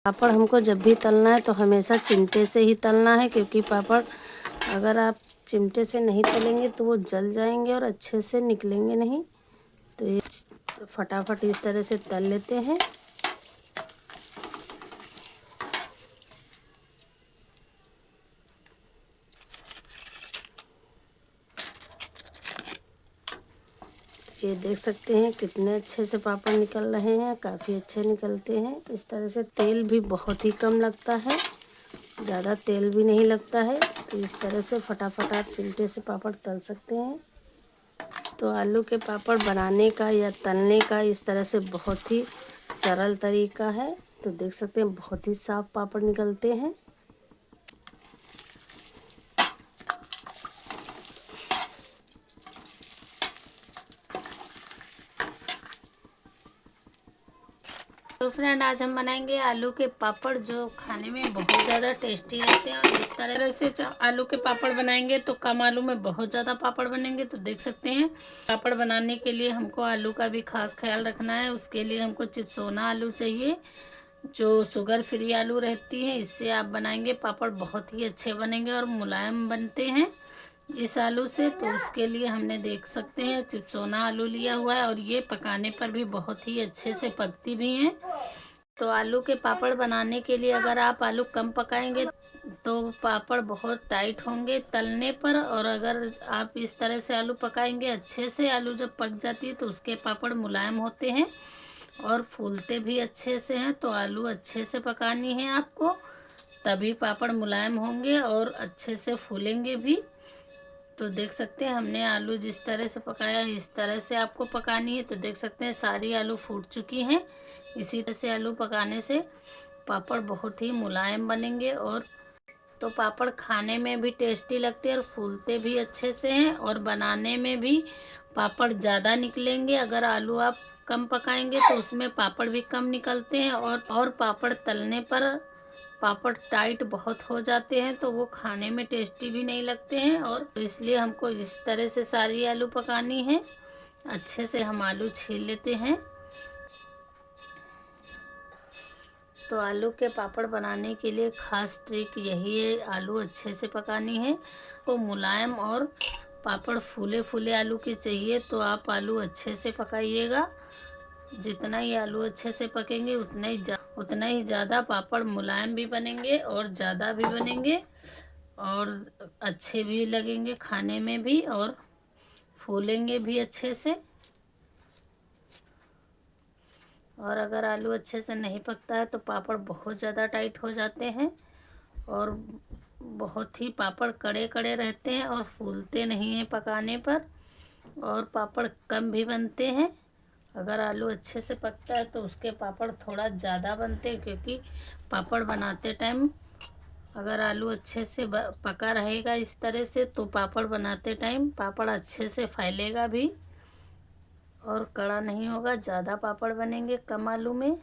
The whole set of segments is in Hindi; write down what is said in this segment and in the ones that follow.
पापड़ हमको जब भी तलना है तो हमेशा चिमटे से ही तलना है, क्योंकि पापड़ अगर आप चिमटे से नहीं तलेंगे तो वो जल जाएंगे और अच्छे से निकलेंगे नहीं। तो ये फटाफट इस तरह से तल लेते हैं। ये देख सकते हैं कितने अच्छे से पापड़ निकल रहे हैं, काफ़ी अच्छे निकलते हैं। इस तरह से तेल भी बहुत ही कम लगता है, ज़्यादा तेल भी नहीं लगता है। तो इस तरह से फटाफट आप चिमटे से पापड़ तल सकते हैं। तो आलू के पापड़ बनाने का या तलने का इस तरह से बहुत ही सरल तरीका है। तो देख सकते हैं बहुत ही साफ पापड़ निकलते हैं। तो फ्रेंड, आज हम बनाएंगे आलू के पापड़, जो खाने में बहुत ज़्यादा टेस्टी रहते हैं। और इस तरह से आलू के पापड़ बनाएंगे तो कम आलू में बहुत ज़्यादा पापड़ बनेंगे। तो देख सकते हैं पापड़ बनाने के लिए हमको आलू का भी खास ख्याल रखना है। उसके लिए हमको चिप्सोना आलू चाहिए, जो शुगर फ्री आलू रहती है। इससे आप बनाएंगे पापड़ बहुत ही अच्छे बनेंगे और मुलायम बनते हैं इस आलू से। तो उसके लिए हमने देख सकते हैं चिप्सोना आलू लिया हुआ है, और ये पकाने पर भी बहुत ही अच्छे से पकती भी हैं। तो आलू के पापड़ बनाने के लिए अगर आप आलू कम पकाएंगे तो पापड़ बहुत टाइट होंगे तलने पर, और अगर आप इस तरह से आलू पकाएंगे अच्छे से, आलू जब पक जाती है तो उसके पापड़ मुलायम होते हैं और फूलते भी अच्छे से हैं। तो आलू अच्छे से पकानी है आपको, तभी पापड़ मुलायम होंगे और अच्छे से फूलेंगे भी। तो देख सकते हैं हमने आलू जिस तरह से पकाया है इस तरह से आपको पकानी है। तो देख सकते हैं सारी आलू फूट चुकी हैं। इसी तरह से आलू पकाने से पापड़ बहुत ही मुलायम बनेंगे, और तो पापड़ खाने में भी टेस्टी लगते हैं और फूलते भी अच्छे से हैं, और बनाने में भी पापड़ ज़्यादा निकलेंगे। अगर आलू आप कम पकाएंगे तो उसमें पापड़ भी कम निकलते हैं, और पापड़ तलने पर पापड़ टाइट बहुत हो जाते हैं, तो वो खाने में टेस्टी भी नहीं लगते हैं। और इसलिए हमको इस तरह से सारी आलू पकानी है। अच्छे से हम आलू छील लेते हैं। तो आलू के पापड़ बनाने के लिए खास ट्रिक यही है, आलू अच्छे से पकानी है। तो मुलायम और पापड़ फूले फूले आलू के चाहिए, तो आप आलू अच्छे से पकाइएगा। जितना ही आलू अच्छे से पकेंगे उतना ही ज़्यादा पापड़ मुलायम भी बनेंगे और ज़्यादा भी बनेंगे, और अच्छे भी लगेंगे खाने में भी, और फूलेंगे भी अच्छे से। और अगर आलू अच्छे से नहीं पकता है तो पापड़ बहुत ज़्यादा टाइट हो जाते हैं, और बहुत ही पापड़ कड़े कड़े रहते हैं और फूलते नहीं हैं पकाने पर, और पापड़ कम भी बनते हैं। अगर आलू अच्छे से पकता है तो उसके पापड़ थोड़ा ज़्यादा बनते हैं, क्योंकि पापड़ बनाते टाइम अगर आलू अच्छे से पका रहेगा इस तरह से, तो पापड़ बनाते टाइम पापड़ अच्छे से फैलेगा भी और कड़ा नहीं होगा। ज़्यादा पापड़ बनेंगे कम आलू में।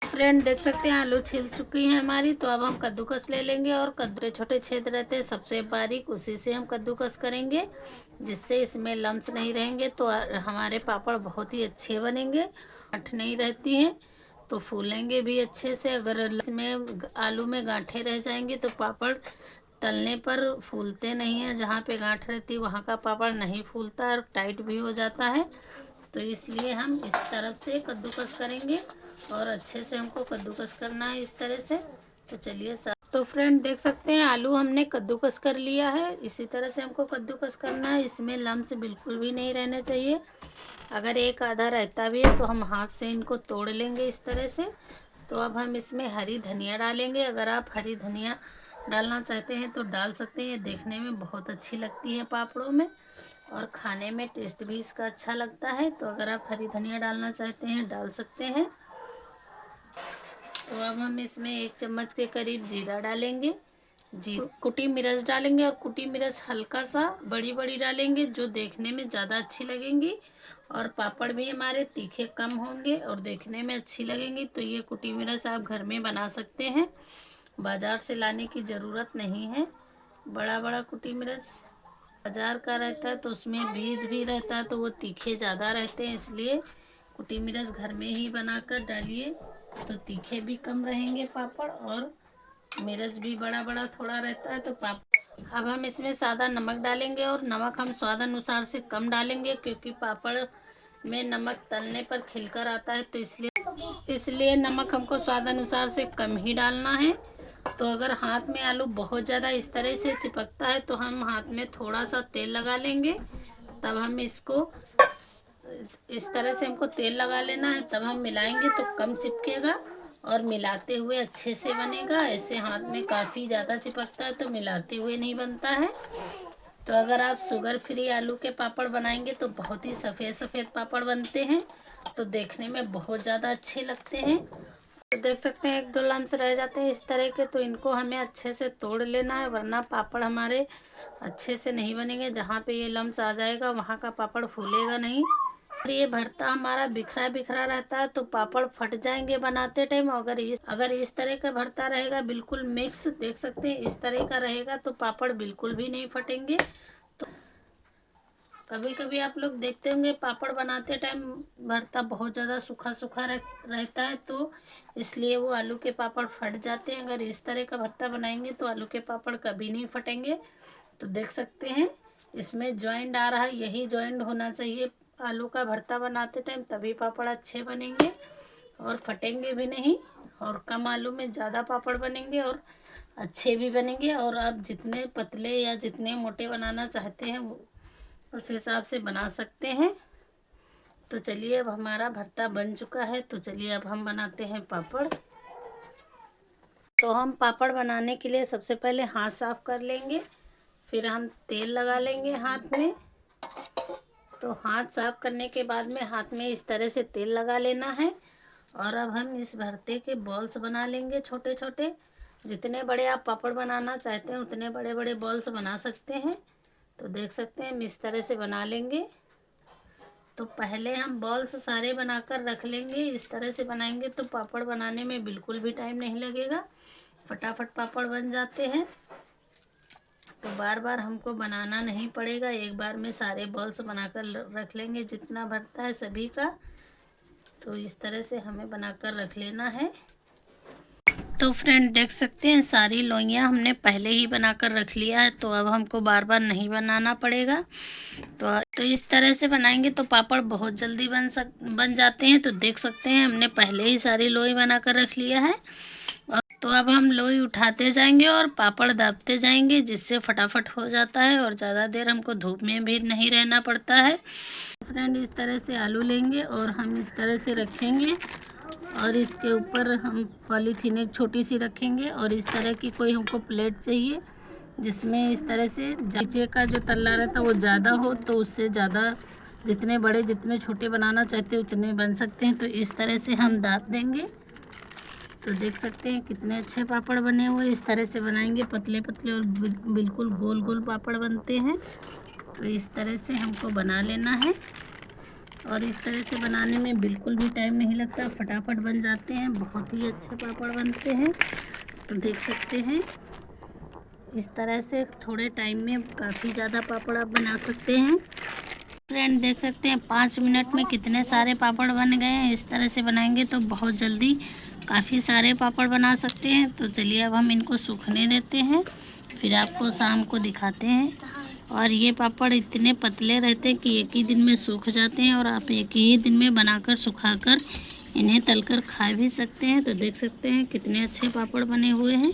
फ्रेंड, देख सकते हैं आलू छिल चुकी हैं हमारी। तो अब हम कद्दूकस ले लेंगे, और कद्दू छोटे छेद रहते हैं सबसे बारीक, उसी से हम कद्दूकस करेंगे, जिससे इसमें लम्स नहीं रहेंगे। तो हमारे पापड़ बहुत ही अच्छे बनेंगे, गांठ नहीं रहती हैं, तो फूलेंगे भी अच्छे से। अगर इसमें आलू में गांठें रह जाएंगी तो पापड़ तलने पर फूलते नहीं हैं। जहाँ पे गांठ रहती वहाँ का पापड़ नहीं फूलता और टाइट भी हो जाता है। तो इसलिए हम इस तरफ से कद्दूकस करेंगे, और अच्छे से हमको कद्दूकस करना है इस तरह से। तो चलिए तो फ्रेंड, देख सकते हैं आलू हमने कद्दूकस कर लिया है। इसी तरह से हमको कद्दूकस करना है, इसमें लम्स बिल्कुल भी नहीं रहने चाहिए। अगर एक आधा रहता भी है तो हम हाथ से इनको तोड़ लेंगे इस तरह से। तो अब हम इसमें हरी धनिया डालेंगे। अगर आप हरी धनिया डालना चाहते हैं तो डाल सकते हैं, ये देखने में बहुत अच्छी लगती है पापड़ों में, और खाने में टेस्ट भी इसका अच्छा लगता है। तो अगर आप हरी धनिया डालना चाहते हैं डाल सकते हैं। तो अब हम इसमें 1 चम्मच के करीब जीरा डालेंगे, कुटी मिर्च डालेंगे, और कुटी मिर्च हल्का सा बड़ी बड़ी डालेंगे, जो देखने में ज़्यादा अच्छी लगेंगी, और पापड़ भी हमारे तीखे कम होंगे और देखने में अच्छी लगेंगी। तो ये कुटी मिर्च आप घर में बना सकते हैं, बाज़ार से लाने की ज़रूरत नहीं है। बड़ा बड़ा कुटी मिर्च बाज़ार का रहता है तो उसमें बीज भी रहता है, तो वो तीखे ज़्यादा रहते हैं, इसलिए कुटी मिर्च घर में ही बनाकर डालिए, तो तीखे भी कम रहेंगे पापड़, और मिर्च भी बड़ा बड़ा थोड़ा रहता है। तो पापड़ अब हम इसमें सादा नमक डालेंगे, और नमक हम स्वाद अनुसार से कम डालेंगे, क्योंकि पापड़ में नमक तलने पर खिलकर आता है, तो इसलिए नमक हमको स्वाद अनुसार से कम ही डालना है। तो अगर हाथ में आलू बहुत ज़्यादा इस तरह से चिपकता है तो हम हाथ में थोड़ा सा तेल लगा लेंगे, तब हम इसको इस तरह से हमको तेल लगा लेना है, तब हम मिलाएंगे तो कम चिपकेगा और मिलाते हुए अच्छे से बनेगा। ऐसे हाथ में काफ़ी ज़्यादा चिपकता है तो मिलाते हुए नहीं बनता है। तो अगर आप शुगर फ्री आलू के पापड़ बनाएंगे तो बहुत ही सफ़ेद सफ़ेद पापड़ बनते हैं, तो देखने में बहुत ज़्यादा अच्छे लगते हैं। तो देख सकते हैं 1-2 लम्स रह जाते हैं इस तरह के, तो इनको हमें अच्छे से तोड़ लेना है, वरना पापड़ हमारे अच्छे से नहीं बनेंगे। जहाँ पे ये लम्स आ जाएगा वहाँ का पापड़ फूलेगा नहीं। और ये भरता हमारा बिखरा बिखरा रहता है तो पापड़ फट जाएंगे बनाते टाइम। अगर इस तरह का भरता रहेगा बिल्कुल मिक्स, देख सकते हैं इस तरह का रहेगा, तो पापड़ बिल्कुल भी नहीं फटेंगे। तो कभी कभी आप लोग देखते होंगे पापड़ बनाते टाइम भरता बहुत ज़्यादा सूखा सूखा रहता है, तो इसलिए वो आलू के पापड़ फट जाते हैं। अगर इस तरह का भरता बनाएंगे तो आलू के पापड़ कभी नहीं फटेंगे। तो देख सकते हैं इसमें जॉइंट आ रहा है, यही जॉइंट होना चाहिए आलू का भरता बनाते टाइम, तभी पापड़ अच्छे बनेंगे और फटेंगे भी नहीं। और कम आलू में ज़्यादा पापड़ बनेंगे और अच्छे भी बनेंगे। और आप जितने पतले या जितने मोटे बनाना चाहते हैं उस हिसाब से बना सकते हैं। तो चलिए अब हमारा भरता बन चुका है, तो चलिए अब हम बनाते हैं पापड़। तो हम पापड़ बनाने के लिए सबसे पहले हाथ साफ कर लेंगे, फिर हम तेल लगा लेंगे हाथ में। तो हाथ साफ करने के बाद में हाथ में इस तरह से तेल लगा लेना है, और अब हम इस भरते के बॉल्स बना लेंगे छोटे छोटे। जितने बड़े आप पापड़ बनाना चाहते हैं उतने बड़े बड़े बॉल्स बना सकते हैं। तो देख सकते हैं हम इस तरह से बना लेंगे। तो पहले हम बॉल्स सारे बनाकर रख लेंगे। इस तरह से बनाएंगे तो पापड़ बनाने में बिल्कुल भी टाइम नहीं लगेगा, फटाफट पापड़ बन जाते हैं। तो बार बार हमको बनाना नहीं पड़ेगा, एक बार में सारे बॉल्स बनाकर रख लेंगे जितना भरता है सभी का। तो इस तरह से हमें बनाकर रख लेना है। तो फ्रेंड देख सकते हैं सारी लोइयाँ हमने पहले ही बनाकर रख लिया है, तो अब हमको बार बार नहीं बनाना पड़ेगा। तो इस तरह से बनाएंगे तो पापड़ बहुत जल्दी बन जाते हैं। तो देख सकते हैं हमने पहले ही सारी लोई बनाकर रख लिया है। तो अब हम लोई उठाते जाएंगे और पापड़ दाबते जाएंगे, जिससे फटाफट हो जाता है और ज़्यादा देर हमको धूप में भी नहीं रहना पड़ता है। फ्रेंड इस तरह से आलू लेंगे और हम इस तरह से रखेंगे, और इसके ऊपर हम पॉलीथीन एक छोटी सी रखेंगे, और इस तरह की कोई हमको प्लेट चाहिए जिसमें इस तरह से नीचे का जो तल्ला रहता है वो ज़्यादा हो, तो उससे ज़्यादा जितने बड़े जितने छोटे बनाना चाहते हैं उतने बन सकते हैं। तो इस तरह से हम दाब देंगे। तो देख सकते हैं कितने अच्छे पापड़ बने हुए। इस तरह से बनाएंगे पतले पतले और बिल्कुल गोल गोल पापड़ बनते हैं। तो इस तरह से हमको बना लेना है, और इस तरह से बनाने में बिल्कुल भी टाइम नहीं लगता, फटाफट बन जाते हैं, बहुत ही अच्छे पापड़ बनते हैं। तो देख सकते हैं इस तरह से थोड़े टाइम में काफ़ी ज़्यादा पापड़ आप बना सकते हैं। फ्रेंड देख सकते हैं 5 मिनट में कितने सारे पापड़ बन गए हैं। इस तरह से बनाएंगे तो बहुत जल्दी काफ़ी सारे पापड़ बना सकते हैं। तो चलिए अब हम इनको सूखने देते हैं, फिर आपको शाम को दिखाते हैं। और ये पापड़ इतने पतले रहते हैं कि एक ही दिन में सूख जाते हैं, और आप एक ही दिन में बनाकर सुखाकर इन्हें तलकर खा भी सकते हैं। तो देख सकते हैं कितने अच्छे पापड़ बने हुए हैं।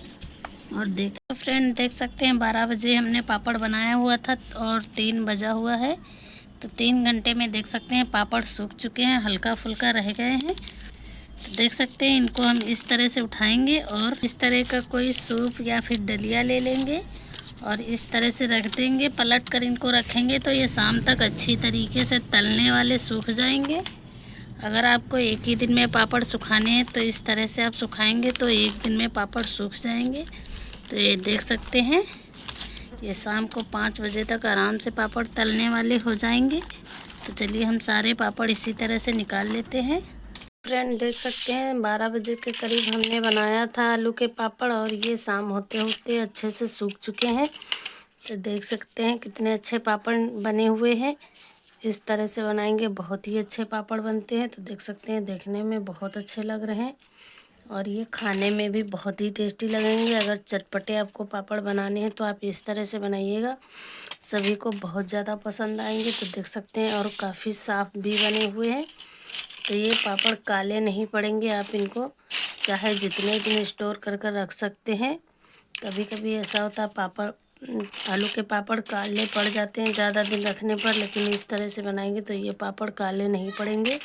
और देखो फ्रेंड देख सकते हैं 12 बजे हमने पापड़ बनाया हुआ था और 3 बजा हुआ है। तो 3 घंटे में देख सकते हैं पापड़ सूख चुके हैं, हल्का फुल्का रह गए हैं। तो देख सकते हैं इनको हम इस तरह से उठाएंगे और इस तरह का कोई सूप या फिर डलिया ले लेंगे और इस तरह से रख देंगे। पलट कर इनको रखेंगे तो ये शाम तक अच्छी तरीके से तलने वाले सूख जाएंगे। अगर आपको एक ही दिन में पापड़ सुखाने हैं तो इस तरह से आप सुखाएंगे तो एक दिन में पापड़ सूख जाएंगे। तो ये देख सकते हैं ये शाम को 5 बजे तक आराम से पापड़ तलने वाले हो जाएंगे। तो चलिए हम सारे पापड़ इसी तरह से निकाल लेते हैं। फ्रेंड देख सकते हैं 12 बजे के करीब हमने बनाया था आलू के पापड़ और ये शाम होते होते अच्छे से सूख चुके हैं। तो देख सकते हैं कितने अच्छे पापड़ बने हुए हैं। इस तरह से बनाएंगे बहुत ही अच्छे पापड़ बनते हैं। तो देख सकते हैं देखने में बहुत अच्छे लग रहे हैं और ये खाने में भी बहुत ही टेस्टी लगेंगे। अगर चटपटे आपको पापड़ बनाने हैं तो आप इस तरह से बनाइएगा, सभी को बहुत ज़्यादा पसंद आएंगे। तो देख सकते हैं और काफ़ी साफ़ भी बने हुए हैं। तो ये पापड़ काले नहीं पड़ेंगे, आप इनको चाहे जितने दिन स्टोर कर कर रख सकते हैं। कभी कभी ऐसा होता है पापड़ आलू के पापड़ काले पड़ जाते हैं ज़्यादा दिन रखने पर, लेकिन इस तरह से बनाएंगे तो ये पापड़ काले नहीं पड़ेंगे।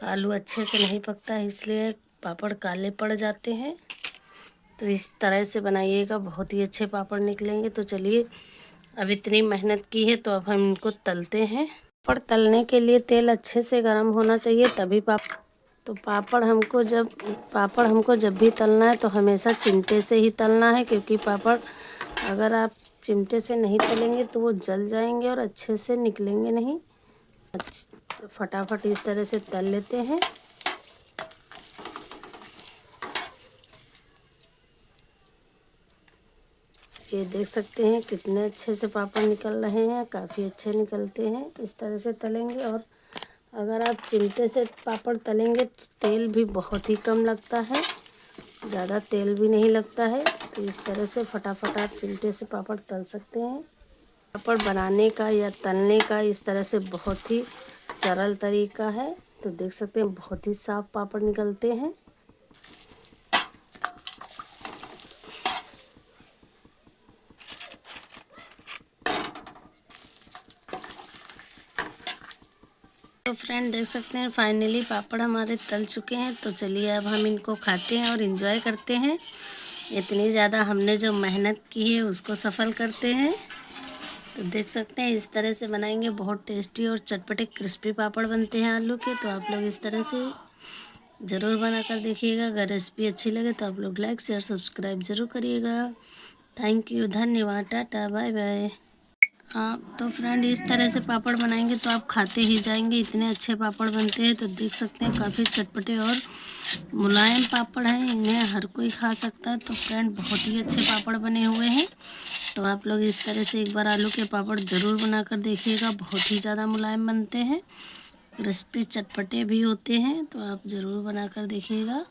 आलू अच्छे से नहीं पकता है इसलिए पापड़ काले पड़ जाते हैं। तो इस तरह से बनाइएगा, बहुत ही अच्छे पापड़ निकलेंगे। तो चलिए, अब इतनी मेहनत की है तो अब हम इनको तलते हैं। पापड़ तलने के लिए तेल अच्छे से गर्म होना चाहिए तभी पापड़ हमको जब भी तलना है तो हमेशा चिमटे से ही तलना है, क्योंकि पापड़ अगर आप चिमटे से नहीं तलेंगे तो वो जल जाएंगे और अच्छे से निकलेंगे नहीं। फटाफट इस तरह से तल लेते हैं। ये देख सकते हैं कितने अच्छे से पापड़ निकल रहे हैं, काफ़ी अच्छे निकलते हैं इस तरह से तलेंगे। और अगर आप चिमटे से पापड़ तलेंगे तो तेल भी बहुत ही कम लगता है, ज़्यादा तेल भी नहीं लगता है। तो इस तरह से फटाफट आप चिमटे से पापड़ तल सकते हैं। पापड़ बनाने का या तलने का इस तरह से बहुत ही सरल तरीका है। तो देख सकते हैं बहुत ही साफ पापड़ निकलते हैं। तो फ्रेंड देख सकते हैं फाइनली पापड़ हमारे तल चुके हैं। तो चलिए अब हम इनको खाते हैं और एंजॉय करते हैं। इतनी ज़्यादा हमने जो मेहनत की है उसको सफल करते हैं। तो देख सकते हैं इस तरह से बनाएंगे, बहुत टेस्टी और चटपटे क्रिस्पी पापड़ बनते हैं आलू के। तो आप लोग इस तरह से ज़रूर बना कर देखिएगा। अगर रेसिपी अच्छी लगे तो आप लोग लाइक शेयर सब्सक्राइब ज़रूर करिएगा। थैंक यू, धन्यवाद, टाटा, बाय बाय। तो फ्रेंड इस तरह से पापड़ बनाएंगे तो आप खाते ही जाएंगे, इतने अच्छे पापड़ बनते हैं। तो देख सकते हैं काफ़ी चटपटे और मुलायम पापड़ हैं, इन्हें हर कोई खा सकता है। तो फ्रेंड बहुत ही अच्छे पापड़ बने हुए हैं। तो आप लोग इस तरह से एक बार आलू के पापड़ ज़रूर बना कर देखिएगा, बहुत ही ज़्यादा मुलायम बनते हैं, क्रिस्पी चटपटे भी होते हैं। तो आप ज़रूर बना कर देखिएगा।